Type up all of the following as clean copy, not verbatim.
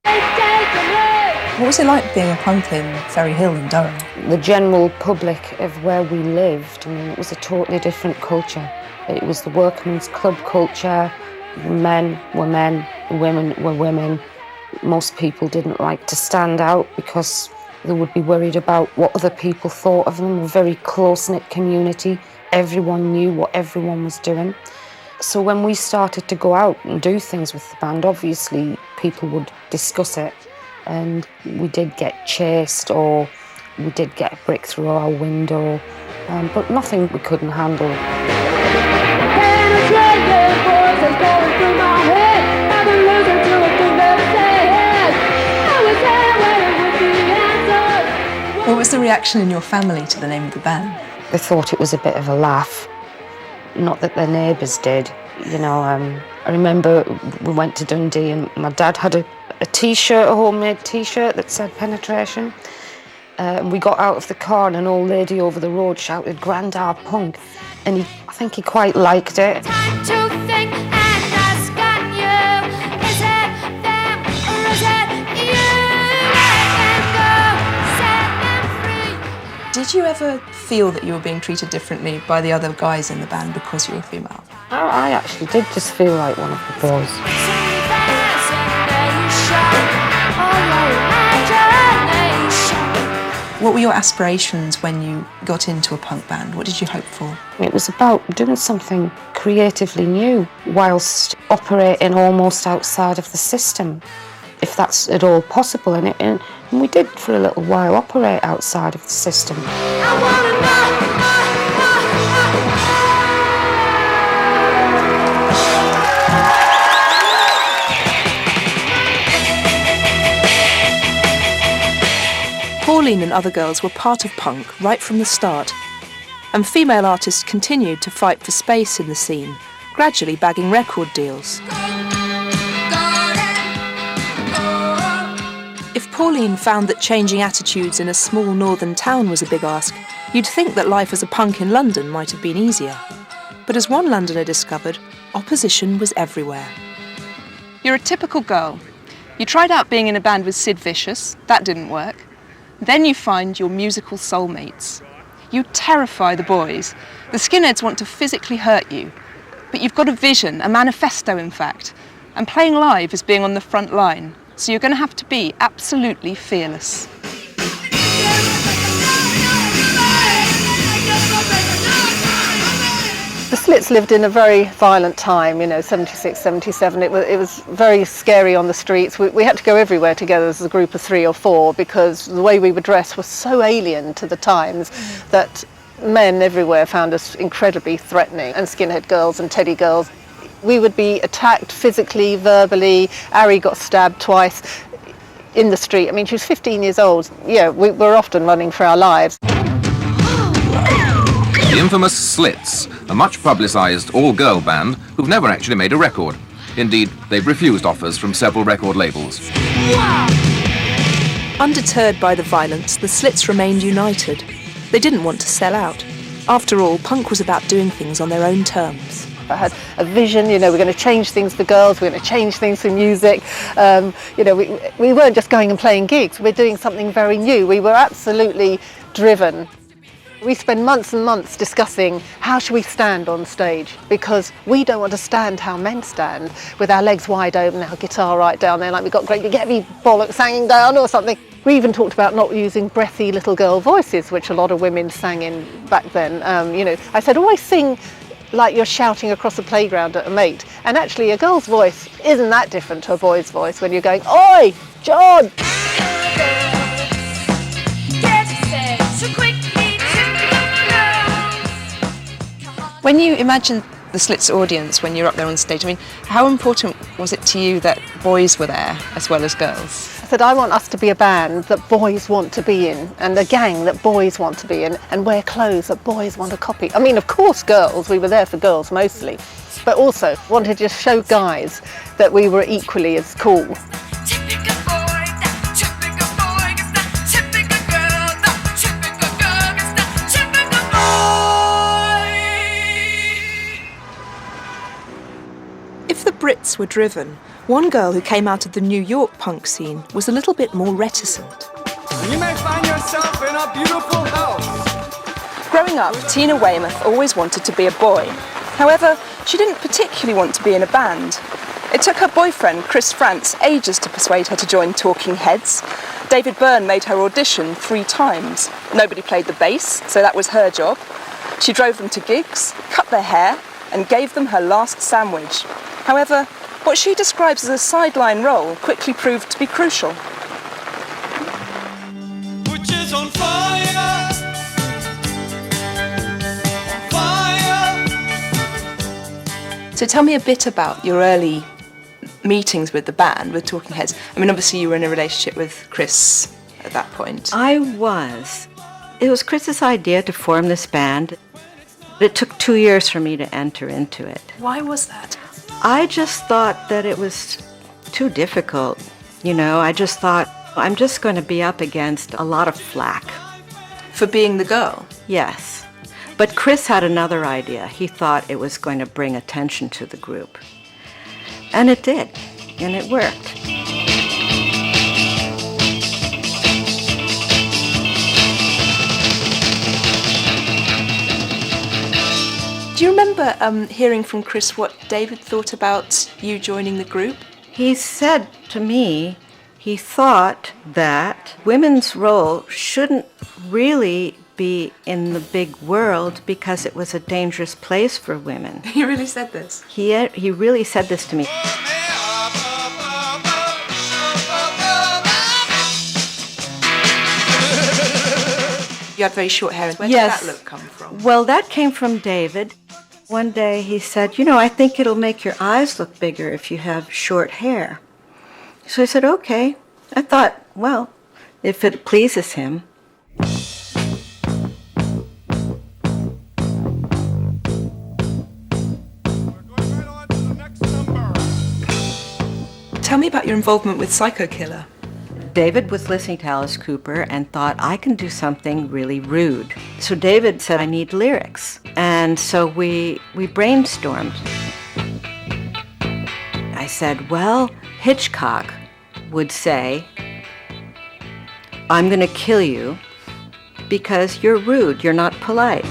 What was it like being a punk in Ferry Hill in Durham? The general public of where we lived, I mean, it was a totally different culture. It was the workman's club culture. Men were men, women were women. Most people didn't like to stand out because they would be worried about what other people thought of them. A very close-knit community. Everyone knew what everyone was doing. So when we started to go out and do things with the band, obviously people would discuss it, and we did get chased or we did get a brick through our window, but nothing we couldn't handle. What was the reaction in your family to the name of the band? They thought it was a bit of a laugh. Not that their neighbours did. You know, I remember we went to Dundee and my dad had a T-shirt, a homemade T-shirt that said Penetration. And we got out of the car and an old lady over the road shouted, "Grandad Punk." And I think he quite liked it. Time to think and ask on you. Is it them or is it you? Let them go, set them free. Did you ever feel that you were being treated differently by the other guys in the band because you were female? I actually did just feel like one of the boys. What were your aspirations when you got into a punk band? What did you hope for? It was about doing something creatively new whilst operating almost outside of the system, if that's at all possible. And we did for a little while operate outside of the system. I wanna know. Pauline and other girls were part of punk right from the start, and female artists continued to fight for space in the scene, gradually bagging record deals. If Pauline found that changing attitudes in a small northern town was a big ask, you'd think that life as a punk in London might have been easier. But as one Londoner discovered, opposition was everywhere. You're a typical girl. You tried out being in a band with Sid Vicious, that didn't work. Then you find your musical soulmates. You terrify the boys. The skinheads want to physically hurt you. But you've got a vision, a manifesto in fact. And playing live is being on the front line. So you're going to have to be absolutely fearless. The Slits lived in a very violent time, you know, 76, 77. It was very scary on the streets. We had to go everywhere together as a group of 3 or 4 because the way we were dressed was so alien to the times that men everywhere found us incredibly threatening, and skinhead girls and teddy girls. We would be attacked physically, verbally. Ari got stabbed twice in the street. I mean, she was 15 years old. Yeah, we were often running for our lives. The infamous Slits, a much publicised all-girl band who've never actually made a record. Indeed, they've refused offers from several record labels. Undeterred by the violence, the Slits remained united. They didn't want to sell out. After all, punk was about doing things on their own terms. I had a vision, you know, we're going to change things for girls, we're going to change things for music. You know, we weren't just going and playing gigs, we're doing something very new. We were absolutely driven. We spend months and months discussing how should we stand on stage, because we don't want to stand how men stand, with our legs wide open, our guitar right down there, like we've got great big heavy bollocks hanging down or something. We even talked about not using breathy little girl voices, which a lot of women sang in back then. You know, I said always sing like you're shouting across a playground at a mate. And actually a girl's voice isn't that different to a boy's voice when you're going, "Oi, John!" When you imagine the Slits audience when you're up there on stage, I mean, how important was it to you that boys were there as well as girls? I said, I want us to be a band that boys want to be in, and a gang that boys want to be in, and wear clothes that boys want to copy. I mean, of course, girls, we were there for girls mostly, but also wanted to show guys that we were equally as cool. If the Brits were driven, One girl who came out of the New York punk scene was a little bit more reticent. You may find yourself in a beautiful house. Growing up, Tina Weymouth always wanted to be a boy. However, she didn't particularly want to be in a band. It took her boyfriend, Chris Frantz, ages to persuade her to join Talking Heads. David Byrne made her audition 3 times. Nobody played the bass, so that was her job. She drove them to gigs, cut their hair, and gave them her last sandwich. However, what she describes as a sideline role quickly proved to be crucial. Which is on fire. On fire. So tell me a bit about your early meetings with the band, with Talking Heads. I mean, obviously you were in a relationship with Chris at that point. I was. It was Chris's idea to form this band. It took 2 years for me to enter into it. Why was that? I just thought that it was too difficult. You know, I just thought, I'm just going to be up against a lot of flack. For being the girl? Yes. But Chris had another idea. He thought it was going to bring attention to the group. And it did. And it worked. Do you remember hearing from Chris what David thought about you joining the group? He said to me, he thought that women's role shouldn't really be in the big world because it was a dangerous place for women. He really said this? He really said this to me. You had very short hair. Where Yes. did that look come from? Well, that came from David. One day he said, you know, I think it'll make your eyes look bigger if you have short hair. So I said, okay. I thought, well, if it pleases him. Tell me about your involvement with Psycho Killer. David was listening to Alice Cooper and thought, I can do something really rude. So David said, I need lyrics. And so we brainstormed. I said, well, Hitchcock would say, I'm going to kill you because you're rude, you're not polite.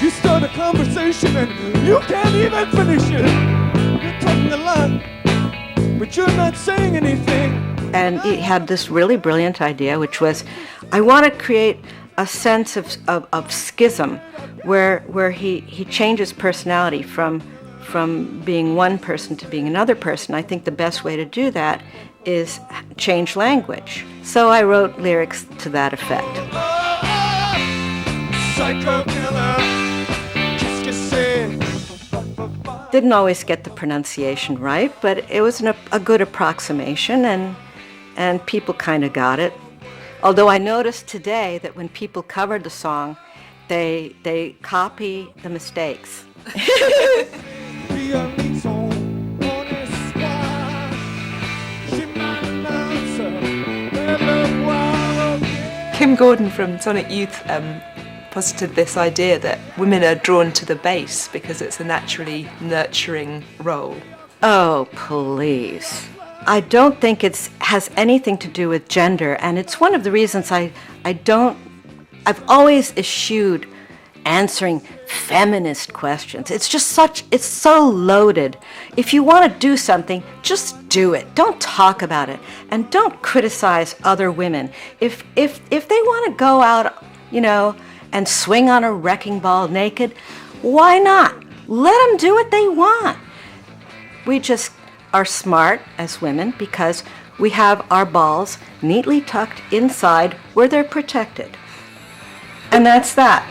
You start a conversation and you can't even finish it. You're talking a lot, but you're not saying anything. And he had this really brilliant idea, which was, I want to create a sense of schism where he changes personality from being one person to being another person. I think the best way to do that is change language. So I wrote lyrics to that effect. Psycho killer. Didn't always get the pronunciation right, but it was a good approximation, and people kind of got it. Although I noticed today that when people covered the song, they copy the mistakes. Kim Gordon from Sonic Youth posited this idea that women are drawn to the bass because it's a naturally nurturing role. Oh, please. I don't think it has anything to do with gender, and it's one of the reasons I've always eschewed answering feminist questions. It's so loaded. If you want to do something, just do it. Don't talk about it, and don't criticize other women. If they want to go out, you know, and swing on a wrecking ball naked, why not? Let them do what they want. We just are smart as women because we have our balls neatly tucked inside where they're protected. And that's that.